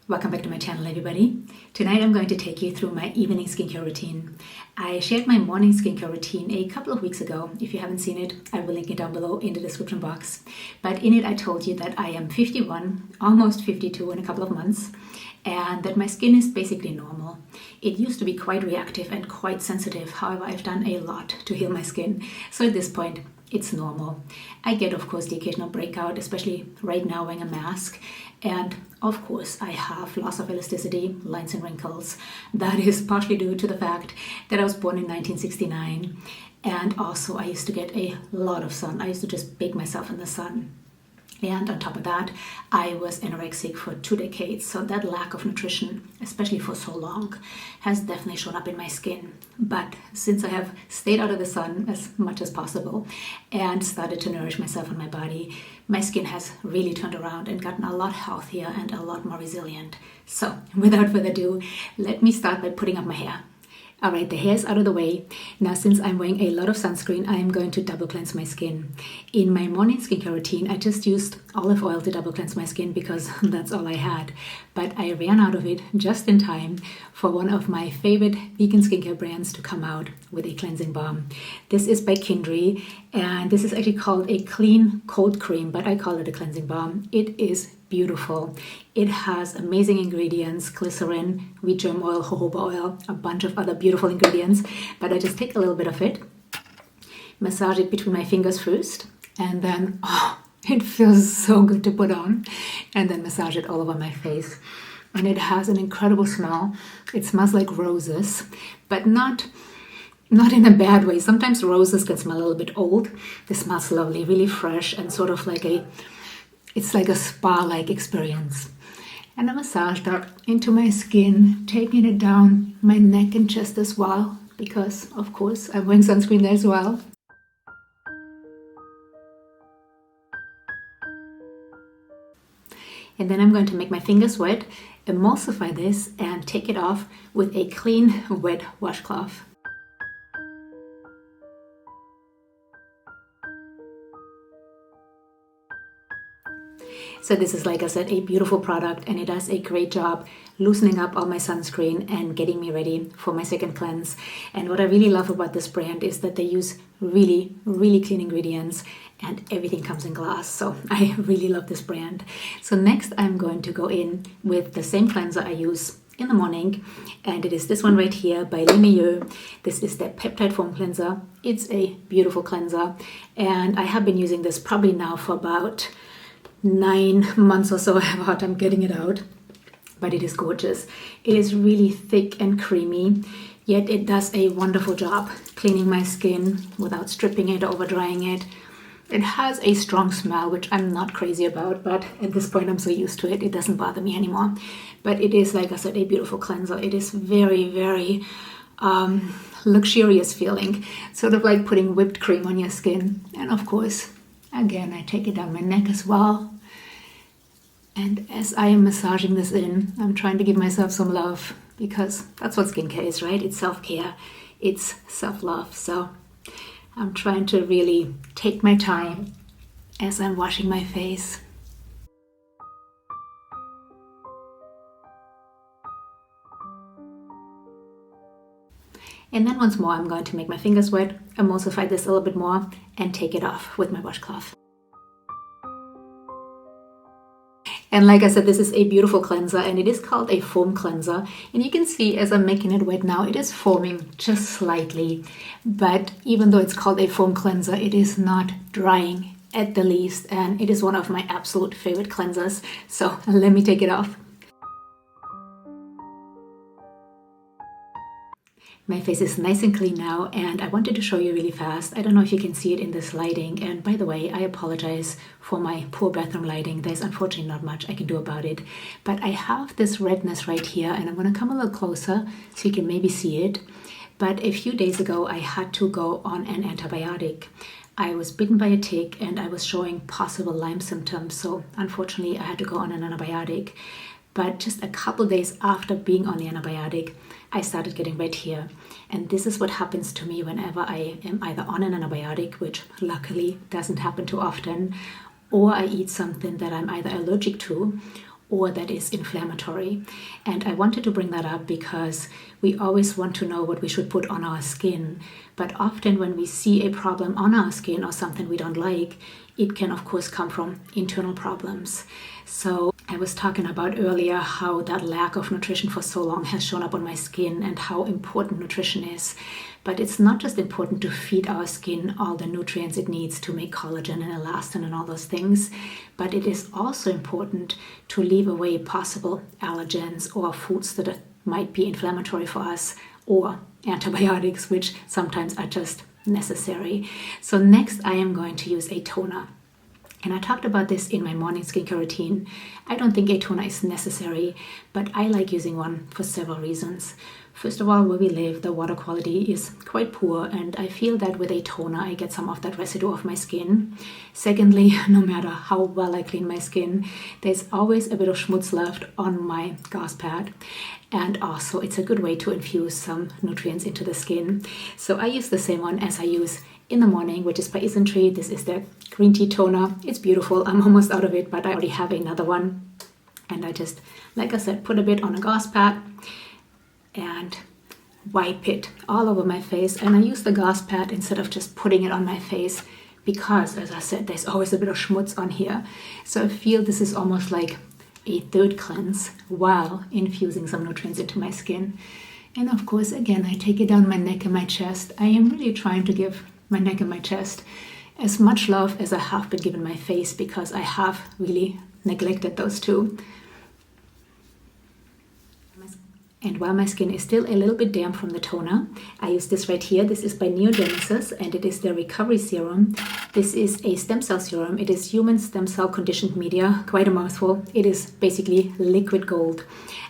Welcome back to my channel, everybody. Tonight I'm going to take you through my evening skincare routine. I shared my morning skincare routine a couple of weeks ago. If you haven't seen it, I will link it down below in the description box. But in it I told you that I am 51, almost 52 in a couple of months, and that my skin is basically normal. It used to be quite reactive and quite sensitive. However, I've done a lot to heal my skin. So at this point, it's normal. I get, of course, the occasional breakout, especially right now wearing a mask. And of course, I have loss of elasticity, lines and wrinkles. That is partially due to the fact that I was born in 1969. And also, I used to get a lot of sun. I used to just bake myself in the sun. And on top of that, I was anorexic for 2 decades. So that lack of nutrition, especially for so long, has definitely shown up in my skin. But since I have stayed out of the sun as much as possible and started to nourish myself and my body, my skin has really turned around and gotten a lot healthier and a lot more resilient. So without further ado, let me start by putting up my hair. Alright, the hair is out of the way. Now, since I'm wearing a lot of sunscreen, I am going to double cleanse my skin. In my morning skincare routine, I just used olive oil to double cleanse my skin because that's all I had. But I ran out of it just in time for one of my favorite vegan skincare brands to come out with a cleansing balm. This is by Isntree, and this is actually called a clean cold cream, but I call it a cleansing balm. It is beautiful. It has amazing ingredients: glycerin, wheat germ oil, jojoba oil, a bunch of other beautiful ingredients. But I just take a little bit of it, massage it between my fingers first, and then it feels so good to put on, and then massage it all over my face. And it has an incredible smell. It smells like roses, but not in a bad way. Sometimes roses can smell a little bit old. This smells lovely, really fresh, and sort of like it's like a spa-like experience. And I massage that into my skin, taking it down my neck and chest as well, because of course I'm wearing sunscreen there as well. And then I'm going to make my fingers wet, emulsify this, and take it off with a clean, wet washcloth. So this is, like I said, a beautiful product, and it does a great job loosening up all my sunscreen and getting me ready for my second cleanse. And what I really love about this brand is that they use really, really clean ingredients, and everything comes in glass. So I really love this brand. So next I'm going to go in with the same cleanser I use in the morning, and it is this one right here by Retin-a. This is the peptide foam cleanser. It's a beautiful cleanser, and I have been using this probably now for about 9 months or so. I have a hard time getting it out, but it is gorgeous. It is really thick and creamy, yet it does a wonderful job cleaning my skin without stripping it or over drying it. It has a strong smell, which I'm not crazy about, but at this point I'm so used to it, it doesn't bother me anymore. But it is, like I said, a beautiful cleanser. It is very, very luxurious feeling, sort of like putting whipped cream on your skin. And of course, again, I take it down my neck as well. And as I am massaging this in, I'm trying to give myself some love, because that's what skincare is, right? It's self-care, it's self-love. So I'm trying to really take my time as I'm washing my face. And then once more, I'm going to make my fingers wet, emulsify this a little bit more, and take it off with my washcloth. And like I said, this is a beautiful cleanser, and it is called a foam cleanser. And you can see as I'm making it wet now, it is foaming just slightly. But even though it's called a foam cleanser, it is not drying at the least. And it is one of my absolute favorite cleansers. So let me take it off. My face is nice and clean now, and I wanted to show you really fast. I don't know if you can see it in this lighting, and by the way, I apologize for my poor bathroom lighting. There's unfortunately not much I can do about it, but I have this redness right here, and I'm going to come a little closer so you can maybe see it. But a few days ago, I had to go on an antibiotic. I was bitten by a tick, and I was showing possible Lyme symptoms, so unfortunately I had to go on an antibiotic. But just a couple days after being on the antibiotic, I started getting red here. And this is what happens to me whenever I am either on an antibiotic, which luckily doesn't happen too often, or I eat something that I'm either allergic to, or that is inflammatory. And I wanted to bring that up because we always want to know what we should put on our skin. But often when we see a problem on our skin or something we don't like, it can of course come from internal problems. So I was talking about earlier how that lack of nutrition for so long has shown up on my skin and how important nutrition is. But it's not just important to feed our skin all the nutrients it needs to make collagen and elastin and all those things, but it is also important to leave away possible allergens or foods that might be inflammatory for us, or antibiotics, which sometimes are just necessary. So next I am going to use a toner. And I talked about this in my morning skincare routine. I don't think a toner is necessary, but I like using one for several reasons. First of all, where we live, the water quality is quite poor, and I feel that with a toner, I get some of that residue off my skin. Secondly, no matter how well I clean my skin, there's always a bit of schmutz left on my gauze pad. And also, it's a good way to infuse some nutrients into the skin. So I use the same one as I use in the morning, which is by Isntree. This is their green tea toner. It's beautiful. I'm almost out of it, but I already have another one. And I just, like I said, put a bit on a gauze pad and wipe it all over my face. And I use the gauze pad instead of just putting it on my face because, as I said, there's always a bit of schmutz on here. So I feel this is almost like a third cleanse while infusing some nutrients into my skin. And of course, again, I take it down my neck and my chest. I am really trying to give my neck and my chest as much love as I have been given my face, because I have really neglected those two. And while my skin is still a little bit damp from the toner, I use this right here. This is by Neogenesis, and it is their recovery serum. This is a stem cell serum. It is human stem cell conditioned media, quite a mouthful. It is basically liquid gold.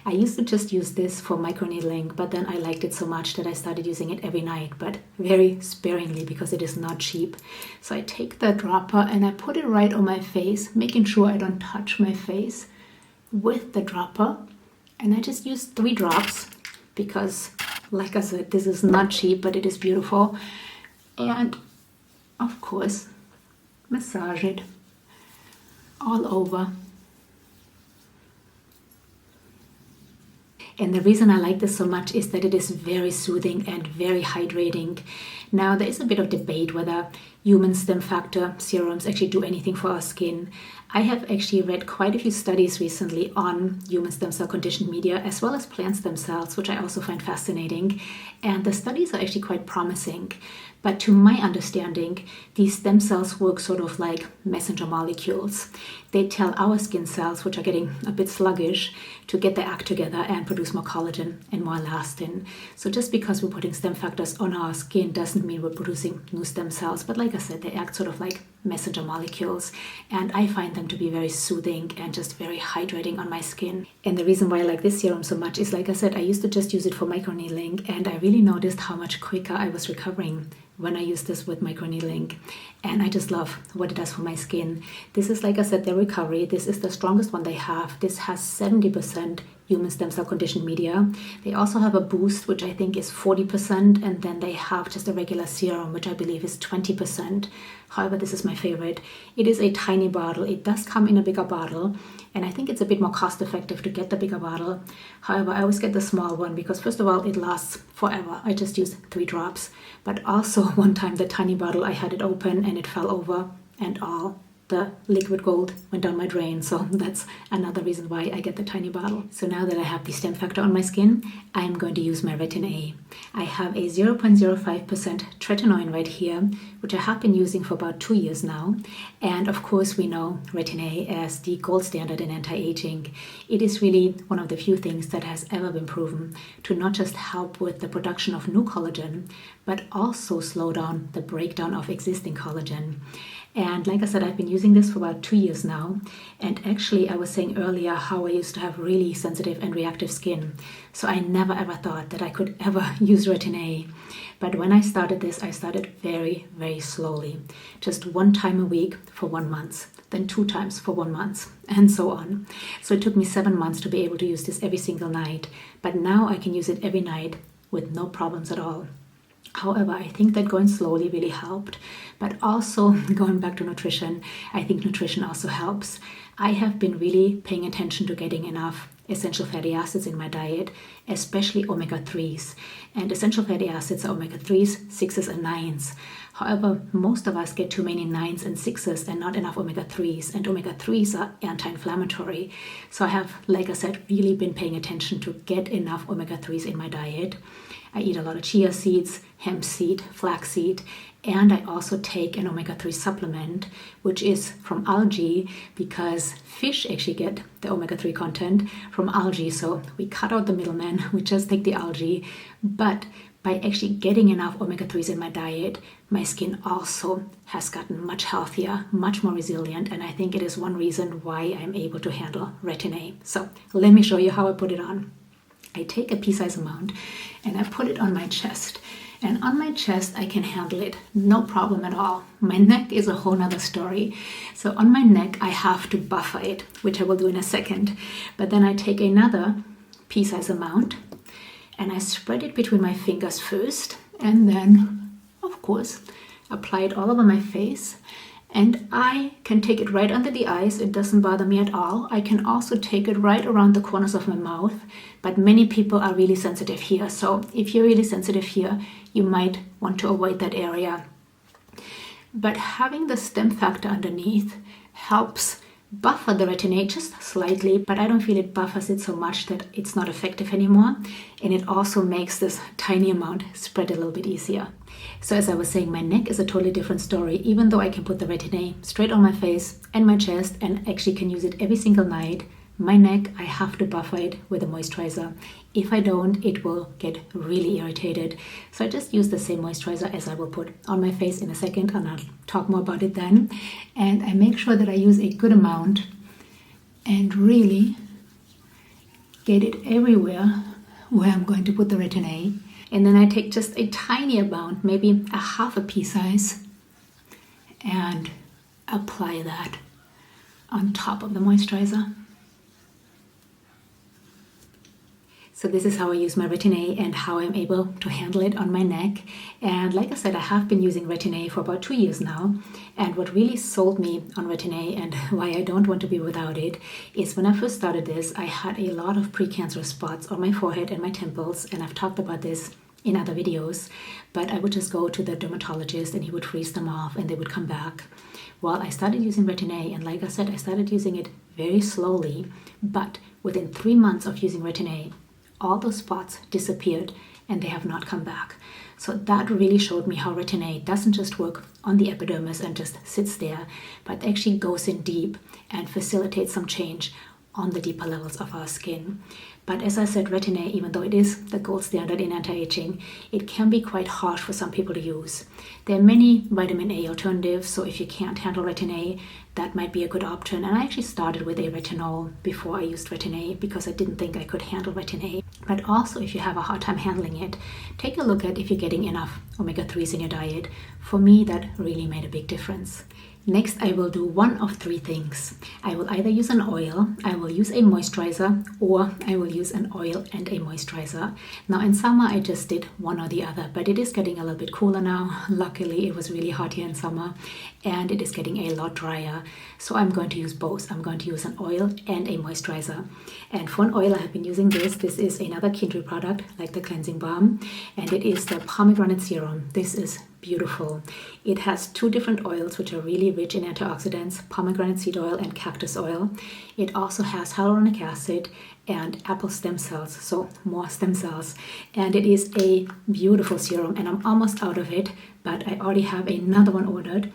I used to just use this for microneedling, but then I liked it so much that I started using it every night, but very sparingly because it is not cheap. So I take the dropper and I put it right on my face, making sure I don't touch my face with the dropper. And I just use 3 drops because, like I said, this is not cheap, but it is beautiful. And, of course, massage it all over. And the reason I like this so much is that it is very soothing and very hydrating. Now, there is a bit of debate whether human stem factor serums actually do anything for our skin. I have actually read quite a few studies recently on human stem cell conditioned media as well as plant stem cells, which I also find fascinating. And the studies are actually quite promising. But to my understanding, these stem cells work sort of like messenger molecules. They tell our skin cells, which are getting a bit sluggish, to get their act together and produce more collagen and more elastin. So just because we're putting stem factors on our skin doesn't mean we're producing new stem cells. But like I said, they act sort of like messenger molecules. And I find them to be very soothing and just very hydrating on my skin. And the reason why I like this serum so much is, like I said, I used to just use it for microneedling, and I really noticed how much quicker I was recovering when I use this with microneedling. And I just love what it does for my skin. This is, like I said, their recovery. This is the strongest one they have. This has 70% human stem cell conditioned media. They also have a boost, which I think is 40%, and then they have just a regular serum, which I believe is 20%. However, this is my favorite. It is a tiny bottle. It does come in a bigger bottle, and I think it's a bit more cost effective to get the bigger bottle. However, I always get the small one because, first of all, it lasts forever. I just use 3 drops. But also, one time the tiny bottle, I had it open and it fell over, and all the liquid gold went down my drain. So that's another reason why I get the tiny bottle. So now that I have the stem factor on my skin, I'm going to use my Retin-a. I have a 0.05% tretinoin right here, which I have been using for about 2 years now. And of course, we know Retin-a as the gold standard in anti-aging. It is really one of the few things that has ever been proven to not just help with the production of new collagen, but also slow down the breakdown of existing collagen. And like I said, I've been using this for about 2 years now. And actually, I was saying earlier how I used to have really sensitive and reactive skin. So I never ever thought that I could ever use Retin-a. But when I started this, I started very, very slowly. Just 1 time a week for 1 month, then 2 times for 1 month, and so on. So it took me 7 months to be able to use this every single night. But now I can use it every night with no problems at all. However, I think that going slowly really helped. But also going back to nutrition, I think nutrition also helps. I have been really paying attention to getting enough essential fatty acids in my diet, especially omega-3s. And essential fatty acids are omega-3s, 6s, and 9s. However, most of us get too many 9s and 6s and not enough omega-3s. And omega-3s are anti-inflammatory. So I have, like I said, really been paying attention to get enough omega-3s in my diet. I eat a lot of chia seeds, hemp seed, flaxseed, and I also take an omega-3 supplement, which is from algae, because fish actually get the omega-3 content from algae. So we cut out the middleman, we just take the algae. But by actually getting enough omega-3s in my diet, my skin also has gotten much healthier, much more resilient, and I think it is one reason why I'm able to handle Retin-a. So let me show you how I put it on. I take a pea-sized amount and I put it on my chest. And on my chest, I can handle it, no problem at all. My neck is a whole nother story. So on my neck, I have to buffer it, which I will do in a second. But then I take another pea-sized amount and I spread it between my fingers first. And then, of course, apply it all over my face. And I can take it right under the eyes. It doesn't bother me at all. I can also take it right around the corners of my mouth. But many people are really sensitive here. So if you're really sensitive here, you might want to avoid that area. But having the stem factor underneath helps buffer the Retin-a just slightly, but I don't feel it buffers it so much that it's not effective anymore. And it also makes this tiny amount spread a little bit easier. So as I was saying, my neck is a totally different story. Even though I can put the Retin-a straight on my face and my chest and actually can use it every single night, my neck, I have to buffer it with a moisturizer. If I don't, it will get really irritated. So I just use the same moisturizer as I will put on my face in a second, and I'll talk more about it then. And I make sure that I use a good amount and really get it everywhere where I'm going to put the Retin-a. And then I take just a tiny amount, maybe a half a pea size, and apply that on top of the moisturizer. So this is how I use my Retin-a and how I'm able to handle it on my neck. And like I said, I have been using Retin-a for about 2 years now. And what really sold me on Retin-a and why I don't want to be without it is when I first started this, I had a lot of precancerous spots on my forehead and my temples. And I've talked about this in other videos, but I would just go to the dermatologist and he would freeze them off and they would come back. Well, I started using Retin-a, and like I said, I started using it very slowly, but within 3 months of using Retin-a, all those spots disappeared and they have not come back. So that really showed me how Retin-a doesn't just work on the epidermis and just sits there, but actually goes in deep and facilitates some change on the deeper levels of our skin. But as I said, Retin-a, even though it is the gold standard in anti-aging, it can be quite harsh for some people to use. There are many vitamin A alternatives, so if you can't handle Retin-a, that might be a good option. And I actually started with a retinol before I used Retin-a because I didn't think I could handle Retin-a. But also, if you have a hard time handling it, take a look at if you're getting enough omega-3s in your diet. For me, that really made a big difference. Next, I will do one of 3 things. I will either use an oil, I will use a moisturizer, or I will use an oil and a moisturizer. Now in summer, I just did one or the other, but it is getting a little bit cooler now. Luckily, it was really hot here in summer, and it is getting a lot drier. So I'm going to use both. I'm going to use an oil and a moisturizer. And for an oil, I have been using this. This is another Isntree product, like the cleansing balm, and it is the pomegranate serum. This is beautiful. It has 2 different oils which are really rich in antioxidants, pomegranate seed oil and cactus oil. It also has hyaluronic acid and apple stem cells, so more stem cells. And it is a beautiful serum, and I'm almost out of it, but I already have another one ordered.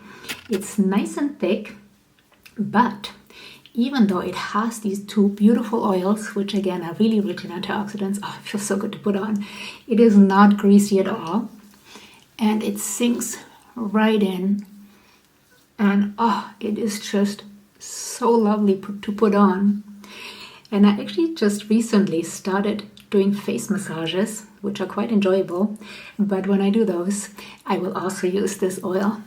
It's nice and thick, but even though it has these 2 beautiful oils, which again are really rich in antioxidants, oh, it feels so good to put on. It is not greasy at all. And it sinks right in, and it is just so lovely to put on. And I actually just recently started doing face massages, which are quite enjoyable, but when I do those, I will also use this oil.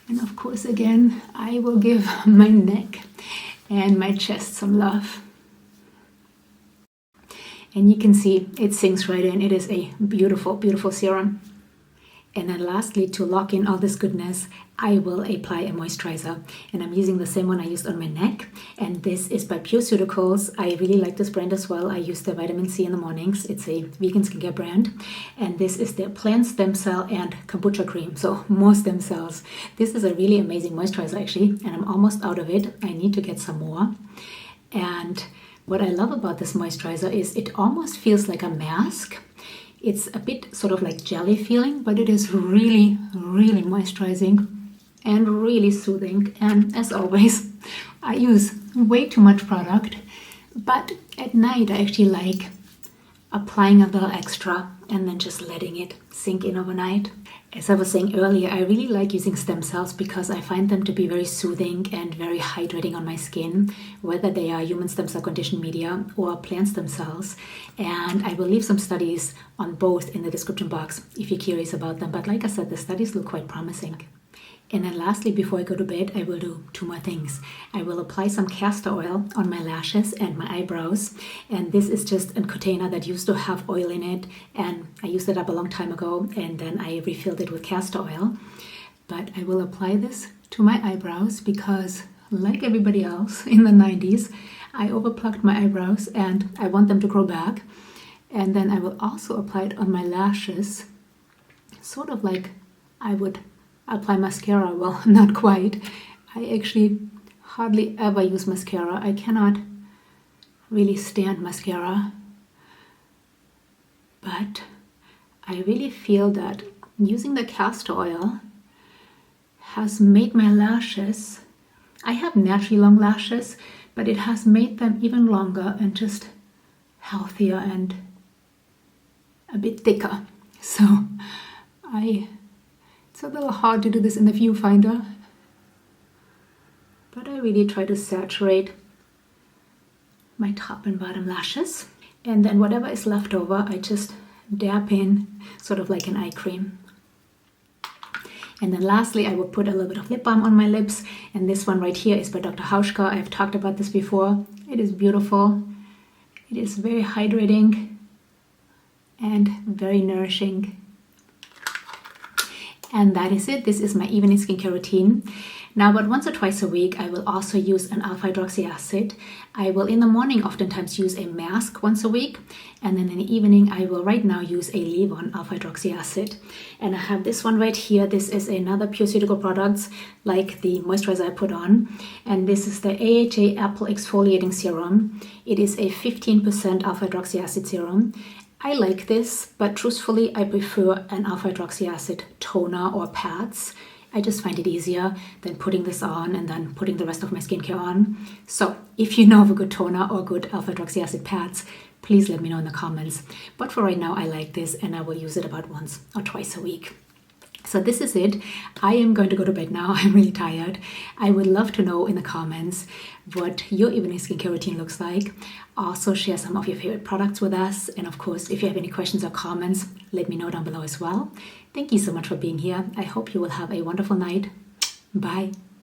And of course, again, I will give my neck and my chest some love. And you can see it sinks right in. It is a beautiful, beautiful serum. And then lastly, to lock in all this goodness, I will apply a moisturizer. And I'm using the same one I used on my neck. And this is by Pureuticals. I really like this brand as well. I use the vitamin C in the mornings. It's a vegan skincare brand. And this is their plant stem cell and kombucha cream. So more stem cells. This is a really amazing moisturizer actually. And I'm almost out of it. I need to get some more. And what I love about this moisturizer is it almost feels like a mask. It's a bit sort of like jelly feeling, but it is really, really moisturizing and really soothing. And as always, I use way too much product, but at night I actually like applying a little extra and then just letting it sink in overnight. As I was saying earlier, I really like using stem cells because I find them to be very soothing and very hydrating on my skin, whether they are human stem cell conditioned media or plant stem cells. And I will leave some studies on both in the description box if you're curious about them. But like I said, the studies look quite promising. And then lastly, before I go to bed, I will do two more things. I will apply some castor oil on my lashes and my eyebrows. And this is just a container that used to have oil in it. And I used it up a long time ago. And then I refilled it with castor oil. But I will apply this to my eyebrows because, like everybody else in the 90s, I overplucked my eyebrows and I want them to grow back. And then I will also apply it on my lashes, sort of like I would apply mascara. Well, not quite. I actually hardly ever use mascara. I cannot really stand mascara. But I really feel that using the castor oil has made my lashes, I have naturally long lashes, but it has made them even longer and just healthier and a bit thicker. So it's a little hard to do this in the viewfinder, but I really try to saturate my top and bottom lashes. And then whatever is left over, I just dab in sort of like an eye cream. And then lastly, I will put a little bit of lip balm on my lips. And this one right here is by Dr. Hauschka. I've talked about this before. It is beautiful. It is very hydrating and very nourishing. And that is it. This is my evening skincare routine. Now, about once or twice a week, I will also use an alpha hydroxy acid. I will in the morning oftentimes use a mask once a week. And then in the evening, I will right now use a leave-on alpha hydroxy acid. And I have this one right here. This is another Pureuticals products like the moisturizer I put on. And this is the AHA Apple Exfoliating Serum. It is a 15% alpha hydroxy acid serum. I like this, but truthfully, I prefer an alpha hydroxy acid toner or pads. I just find it easier than putting this on and then putting the rest of my skincare on. So if you know of a good toner or good alpha hydroxy acid pads, please let me know in the comments. But for right now, I like this and I will use it about once or twice a week. So this is it. I am going to go to bed now. I'm really tired. I would love to know in the comments what your evening skincare routine looks like. Also share some of your favorite products with us. And of course, if you have any questions or comments, let me know down below as well. Thank you so much for being here. I hope you will have a wonderful night. Bye.